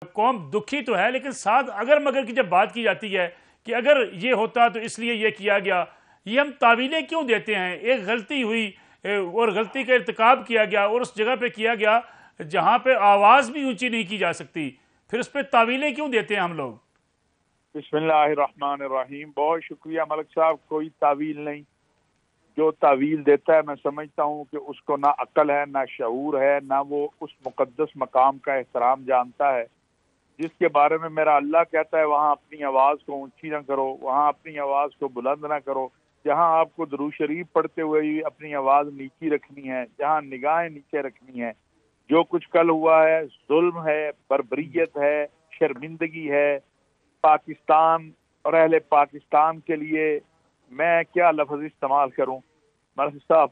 قوم دکھی تو ہے، لیکن ساتھ اگر مگر کی جب بات کی جاتی ہے کہ اگر یہ ہوتا تو اس لیے یہ کیا گیا، یہ ہم تعویلیں کیوں دیتے ہیں؟ ایک غلطی ہوئی اور غلطی کا ارتکاب کیا گیا اور اس جگہ پہ کیا گیا جہاں پہ آواز بھی اونچی نہیں کی جا سکتی، پھر اس پہ تعویلیں کیوں دیتے ہیں ہم لوگ؟ بسم اللہ الرحمن الرحیم. بہت شکریہ ملک صاحب. کوئی تعویل نہیں. جو تعویل دیتا ہے میں سمجھتا ہوں کہ اس کو نہ عقل ہے، نہ شعور ہے، نہ وہ اس مقدس مقام کا احترام جانتا ہے جس کے بارے میں میرا اللہ کہتا ہے وہاں اپنی آواز کو اونچی نہ کرو، وہاں اپنی آواز کو بلند نہ کرو. جہاں آپ کو درود شریف پڑھتے ہوئے ہی اپنی آواز نیچی رکھنی ہے، جہاں نگاہیں نیچے رکھنی ہے. جو کچھ کل ہوا ہے ظلم ہے، بربریت ہے، شرمندگی ہے. پاکستان اور اہل پاکستان کے لیے میں کیا لفظ استعمال کروں مرحبا صاحب.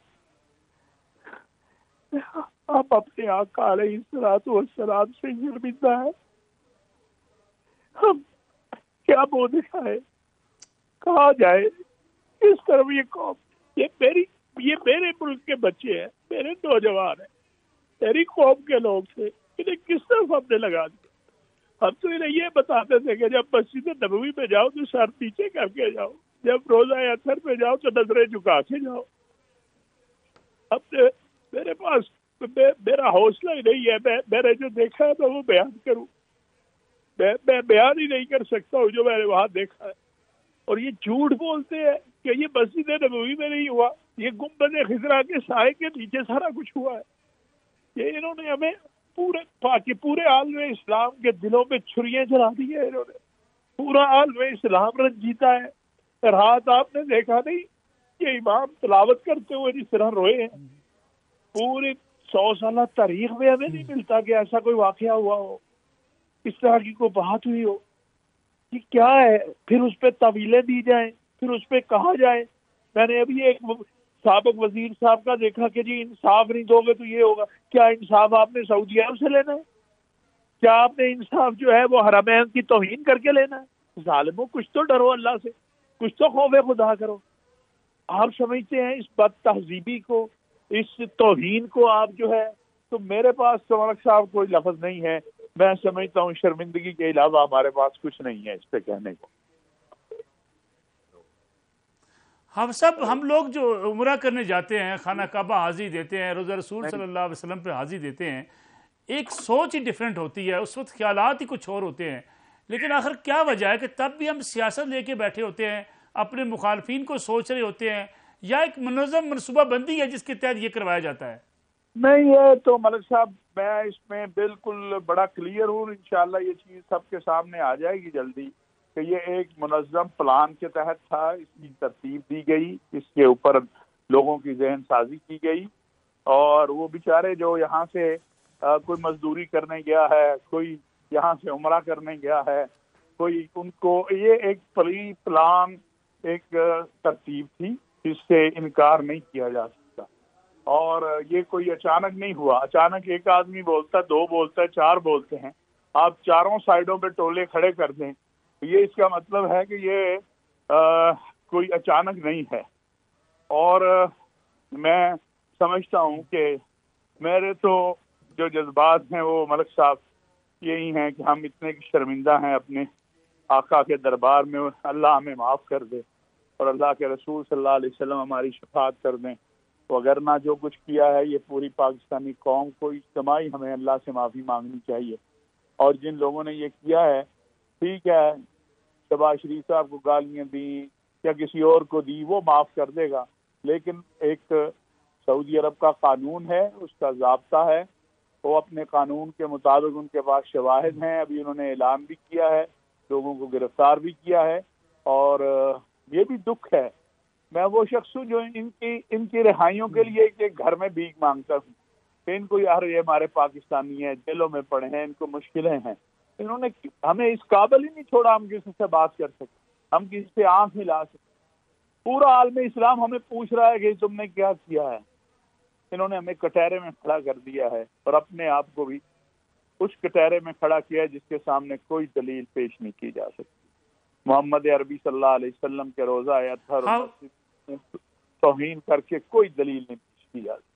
آپ اپنے آقا علیہ الصلوۃ والسلام سے شرمندہ ہے. ہم کیا منہ دکھائے، کہا جائے اس طرح یہ قوم، یہ میرے ملک کے بچے ہیں، میرے نوجوان ہیں، میری قوم کے لوگ تھے، انہیں کس طرف ہم نے لگا دیا. ہم تو انہیں یہ بتاتے تھے کہ جب مسجد نبوی میں جاؤ تو سر نیچے کر کے جاؤ، جب روزہ اثر پہ جاؤ تو نظریں جھکا کے جاؤ. اب میرے پاس میرا حوصلہ ہی نہیں ہے، میں نے جو دیکھا ہے میں وہ بیان کروں. میں بیان ہی نہیں کر سکتا ہوں جو میں نے وہاں دیکھا ہے. اور یہ جھوٹ بولتے ہیں کہ یہ مسجد نبوی میں نہیں ہوا، یہ گنبد خضرا کے سائے کے نیچے سارا کچھ ہوا ہے. یہ انہوں نے ہمیں پورے عالم اسلام کے دلوں میں چھریاں چلا دی ہے. انہوں نے پورا عالم اسلام رنجیتا ہے. رات آپ نے دیکھا نہیں کہ امام تلاوت کرتے ہوئے جس طرح روئے ہیں. پوری 100 سالہ تاریخ میں ہمیں نہیں ملتا کہ ایسا کوئی واقعہ ہوا ہو، اس طرح کی کوئی بات ہوئی ہو. یہ کیا ہے؟ پھر اس پہ طویلیں دی جائیں، پھر اس پہ کہا جائے. میں نے ابھی ایک سابق وزیر صاحب کا دیکھا کہ جی انصاف نہیں دو گے تو یہ ہوگا. کیا انصاف آپ نے سعودی عرب سے لینا ہے؟ کیا آپ نے انصاف جو ہے وہ حرمین کی توہین کر کے لینا ہے؟ ظالموں، کچھ تو ڈرو اللہ سے، کچھ تو خوف خدا کرو. آپ سمجھتے ہیں اس بد تہذیبی کو، اس توہین کو آپ جو ہے، تو میرے پاس تو ملک صاحب کوئی لفظ نہیں ہے. میں سمجھتا ہوں شرمندگی کے علاوہ ہمارے پاس کچھ نہیں ہے اس پہ کہنے کو. ہم لوگ جو عمرہ کرنے جاتے ہیں، خانہ کعبہ حاضری دیتے ہیں، روزہ رسول صلی اللہ علیہ وسلم پہ حاضری دیتے ہیں، ایک سوچ ہی ڈیفرنٹ ہوتی ہے، اس وقت خیالات ہی کچھ اور ہوتے ہیں. لیکن آخر کیا وجہ ہے کہ تب بھی ہم سیاست لے کے بیٹھے ہوتے ہیں، اپنے مخالفین کو سوچ رہے ہوتے ہیں، یا ایک منظم منصوبہ بندی ہے جس کے تحت یہ کروایا جاتا ہے؟ نہیں، یہ تو ملک صاحب میں اس میں بالکل بڑا کلیئر ہوں. انشاءاللہ یہ چیز سب کے سامنے آ جائے گی جلدی کہ یہ ایک منظم پلان کے تحت تھا. اس کی ترتیب دی گئی، اس کے اوپر لوگوں کی ذہن سازی کی گئی. اور وہ بیچارے جو یہاں سے کوئی مزدوری کرنے گیا ہے، کوئی یہاں سے عمرہ کرنے گیا ہے، کوئی ان کو یہ ایک پلان، ایک ترتیب تھی جس سے انکار نہیں کیا جا سکتا. اور یہ کوئی اچانک نہیں ہوا. اچانک ایک آدمی بولتا ہے، 2 بولتا ہے، 4 بولتے ہیں، آپ چاروں سائڈوں پہ ٹولے کھڑے کر دیں، یہ اس کا مطلب ہے کہ یہ کوئی اچانک نہیں ہے. اور میں سمجھتا ہوں کہ میرے تو جو جذبات ہیں وہ ملک صاحب یہی ہیں کہ ہم اتنے شرمندہ ہیں اپنے آقا کے دربار میں. اللہ ہمیں معاف کر دے اور اللہ کے رسول صلی اللہ علیہ وسلم ہماری شفاعت کر دیں. وگرنہ جو کچھ کیا ہے یہ پوری پاکستانی قوم کو اجتماعی ہمیں اللہ سے معافی مانگنی چاہیے. اور جن لوگوں نے یہ کیا ہے، ٹھیک ہے، شہباز شریف صاحب کو گالیاں دیں یا کسی اور کو دی، وہ معاف کر دے گا. لیکن ایک سعودی عرب کا قانون ہے، اس کا ضابطہ ہے، وہ اپنے قانون کے مطابق ان کے پاس شواہد ہیں. ابھی انہوں نے اعلان بھی کیا ہے، لوگوں کو گرفتار بھی کیا ہے. اور یہ بھی دکھ ہے. میں وہ شخص ہوں جو ان کی رہائیوں کے لیے ایک گھر میں بھیک مانگتا ہوں کہ ان کو یار یہ ہمارے پاکستانی ہیں، جیلوں میں پڑے ہیں، ان کو مشکلیں ہیں. انہوں نے ہمیں اس قابل ہی نہیں چھوڑا ہم کسی سے بات کر سکیں، ہم کسی سے آنکھ ہلا سکیں. پورا عالم اسلام ہمیں پوچھ رہا ہے کہ تم نے کیا کیا ہے. انہوں نے ہمیں کٹہرے میں کھڑا کر دیا ہے اور اپنے آپ کو بھی اس کٹہرے میں کھڑا کیا ہے جس کے سامنے کوئی دلیل پیش نہیں کی جا سکتی. محمد عربی صلی اللہ علیہ وسلم کے روزہ اطہر اور مسجد توہین کر کے کوئی دلیل نہیں پیش کی جا سکتی.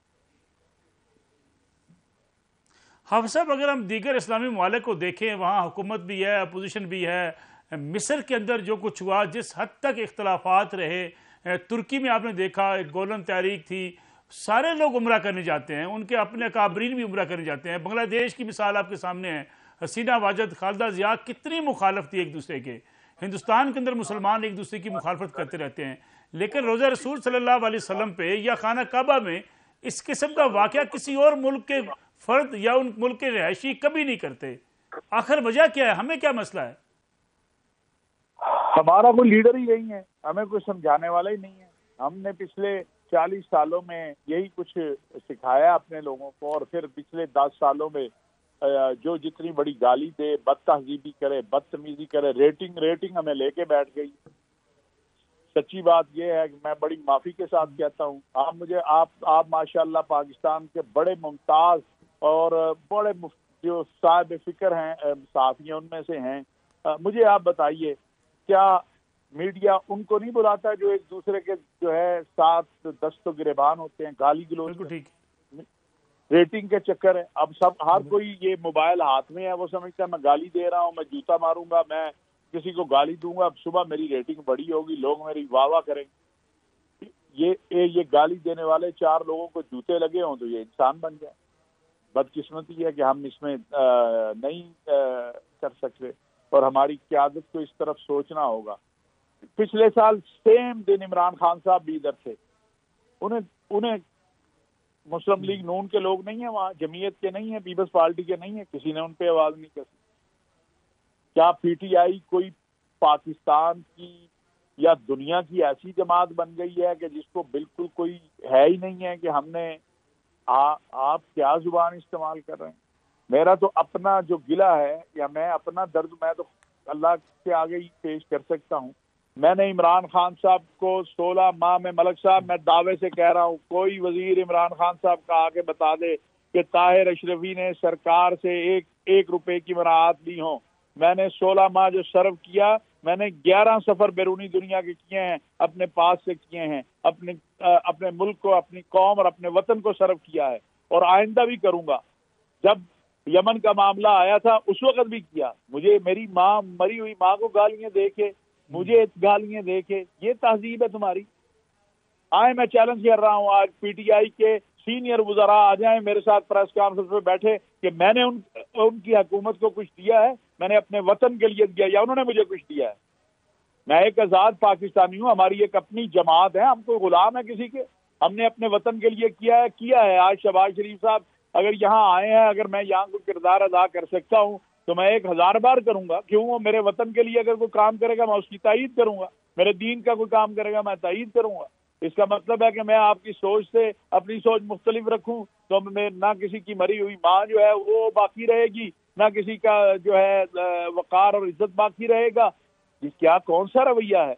حافظ صاحب اگر ہم دیگر اسلامی ممالک کو دیکھیں وہاں حکومت بھی ہے اپوزیشن بھی ہے، مصر کے اندر جو کچھ ہوا جس حد تک اختلافات رہے، ترکی میں آپ نے دیکھا ایک گولن تحریک تھی، سارے لوگ عمرہ کرنے جاتے ہیں، ان کے اپنے اکابرین بھی عمرہ کرنے جاتے ہیں. بنگلہ دیش کی مثال آپ کے سامنے ہے، حسینہ واجد، خالدہ ضیاء کتنی مخالف تھی ایک دوسرے کے. ہندوستان کے اندر مسلمان ایک دوسرے کی مخالفت کرتے رہتے ہیں، لیکن روزہ رسول صلی اللہ علیہ وسلم پہ یا خانہ کعبہ میں اس قسم کا واقعہ کسی اور ملک کے فرد یا ان ملک کے رہائشی کبھی نہیں کرتے. آخر وجہ کیا ہے؟ ہمیں کیا مسئلہ ہے؟ ہمارا کوئی لیڈر ہی نہیں ہے، ہمیں کوئی سمجھانے والا ہی نہیں ہے. ہم نے پچھلے 40 سالوں میں یہی کچھ سکھایا اپنے لوگوں کو، اور پھر پچھلے 10 سالوں میں جو جتنی بڑی گالی دے، بد تہذیبی کرے، بدتمیزی کرے، ریٹنگ ہمیں لے کے بیٹھ گئی. سچی بات یہ ہے کہ میں بڑی معافی کے ساتھ کہتا ہوں، آپ ماشاءاللہ پاکستان کے بڑے ممتاز اور بڑے جو صاحب فکر ہیں صحافی ان میں سے ہیں. مجھے آپ بتائیے کیا میڈیا ان کو نہیں بلاتا جو ایک دوسرے کے جو ہے ساتھ دست و گریبان ہوتے ہیں، گالی گلوچ؟ ٹھیک. ریٹنگ کے چکر ہے. اب ہر کوئی یہ موبائل ہاتھ میں ہے، وہ سمجھتا ہے میں گالی دے رہا ہوں، میں جوتا ماروں گا، میں کسی کو گالی دوں گا، اب صبح میری ریٹنگ بڑی ہوگی، لوگ میری واہ واہ کریں گے. یہ گالی دینے والے 4 لوگوں کو جوتے لگے ہوں تو یہ انسان بن جائے. بدقسمتی ہے کہ ہم اس میں نہیں کر سکتے، اور ہماری قیادت کو اس طرف سوچنا ہوگا. پچھلے سال سیم دن عمران خان صاحب بھی ادھر تھے. انہیں مسلم لیگ نون کے لوگ نہیں ہیں وہاں، جمعیت کے نہیں ہیں، پیپلز پارٹی کے نہیں ہیں، کسی نے ان پہ آواز نہیں کسی. کیا پی ٹی آئی کوئی پاکستان کی یا دنیا کی ایسی جماعت بن گئی ہے کہ جس کو بالکل کوئی ہے ہی نہیں ہے کہ ہم نے آپ کیا زبان استعمال کر رہے ہیں؟ میرا تو اپنا جو گلہ ہے یا میں اپنا درد میں تو اللہ کے آگے ہی پیش کر سکتا ہوں. میں نے عمران خان صاحب کو 16 ماہ میں، ملک صاحب میں دعوے سے کہہ رہا ہوں، کوئی وزیر عمران خان صاحب کا آگے بتا دے کہ طاہر اشرفی نے سرکار سے ایک روپے کی مراعات لی ہوں. میں نے 16 ماہ جو سرو کیا، میں نے 11 سفر بیرونی دنیا کے کیے ہیں، اپنے پاس سے کیے ہیں، اپنے ملک کو، اپنی قوم اور اپنے وطن کو سرو کیا ہے، اور آئندہ بھی کروں گا. جب یمن کا معاملہ آیا تھا اس وقت بھی کیا. مجھے میری ماں، مری ہوئی ماں کو گالیاں دے کے، مجھے گالیاں دے کے، یہ تہذیب ہے تمہاری؟ میں چیلنج کر رہا ہوں، آج پی ٹی آئی کے سینئر وزراء آ جائیں میرے ساتھ پریس کانفرنس پہ بیٹھے کہ میں نے ان کی حکومت کو کچھ دیا ہے، میں نے اپنے وطن کے لیے دیا یا انہوں نے مجھے کچھ دیا ہے. میں ایک آزاد پاکستانی ہوں، ہماری ایک اپنی جماعت ہے، ہم کوئی غلام ہے کسی کے. ہم نے اپنے وطن کے لیے کیا ہے. آج شہباز شریف صاحب اگر یہاں آئے ہیں، اگر میں یہاں کوئی کردار ادا کر سکتا ہوں تو میں 1000 بار کروں گا. کیوں؟ وہ میرے وطن کے لیے اگر کوئی کام کرے گا میں اس کی تائید کروں گا، میرے دین کا کوئی کام کرے گا میں تائید کروں گا. اس کا مطلب ہے کہ میں آپ کی سوچ سے اپنی سوچ مختلف رکھوں تو میں نہ کسی کی مری ہوئی ماں جو ہے وہ باقی رہے گی، نہ کسی کا جو ہے وقار اور عزت باقی رہے گا. کیا کون سا رویہ ہے؟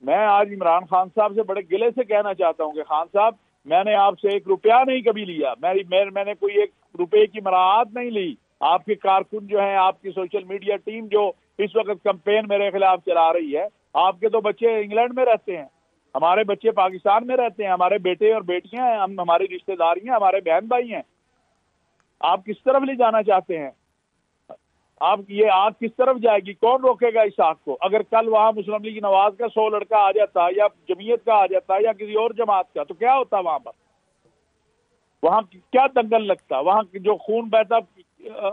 میں آج عمران خان صاحب سے بڑے گلے سے کہنا چاہتا ہوں کہ خان صاحب، میں نے آپ سے 1 روپیہ نہیں کبھی لیا، میں نے کوئی 1 روپے کی مراعات نہیں لی. آپ کے کارکن جو ہیں، آپ کی سوشل میڈیا ٹیم جو اس وقت کمپین میرے خلاف چلا رہی ہے، آپ کے تو بچے انگلینڈ میں رہتے ہیں، ہمارے بچے پاکستان میں رہتے ہیں، ہمارے بیٹے اور بیٹیاں ہیں، ہماری رشتہ داری ہیں، ہمارے بہن بھائی ہیں. آپ کس طرف لے جانا چاہتے ہیں؟ آپ یہ آگ کس طرف جائے گی؟ کون روکے گا اس آگ کو؟ اگر کل وہاں مسلم لیگ نواز کا 100 لڑکا آ جاتا، یا جمعیت کا آ جاتا، یا کسی اور جماعت کا، تو کیا ہوتا وہاں پر؟ وہاں کیا دنگل لگتا؟ وہاں جو خون بہتا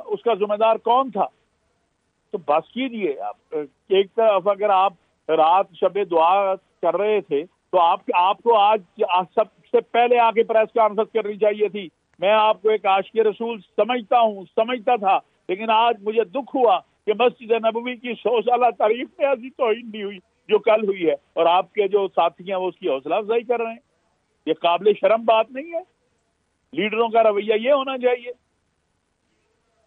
اس کا ذمہ دار کون تھا؟ تو بس کیجیے. ایک طرف اگر آپ رات شب دعا کر رہے تھے تو آپ کو آج سب سے پہلے آ کے پریس کانفرنس کرنی چاہیے تھی. میں آپ کو ایک عاشق رسول سمجھتا تھا، لیکن آج مجھے دکھ ہوا کہ مسجد نبوی کی 100 سالہ تاریخ میں ایسی توہین نہیں ہوئی جو کل ہوئی ہے، اور آپ کے جو ساتھی ہیں وہ اس کی حوصلہ افزائی کر رہے ہیں. یہ قابل شرم بات نہیں ہے. لیڈروں کا رویہ یہ ہونا چاہیے.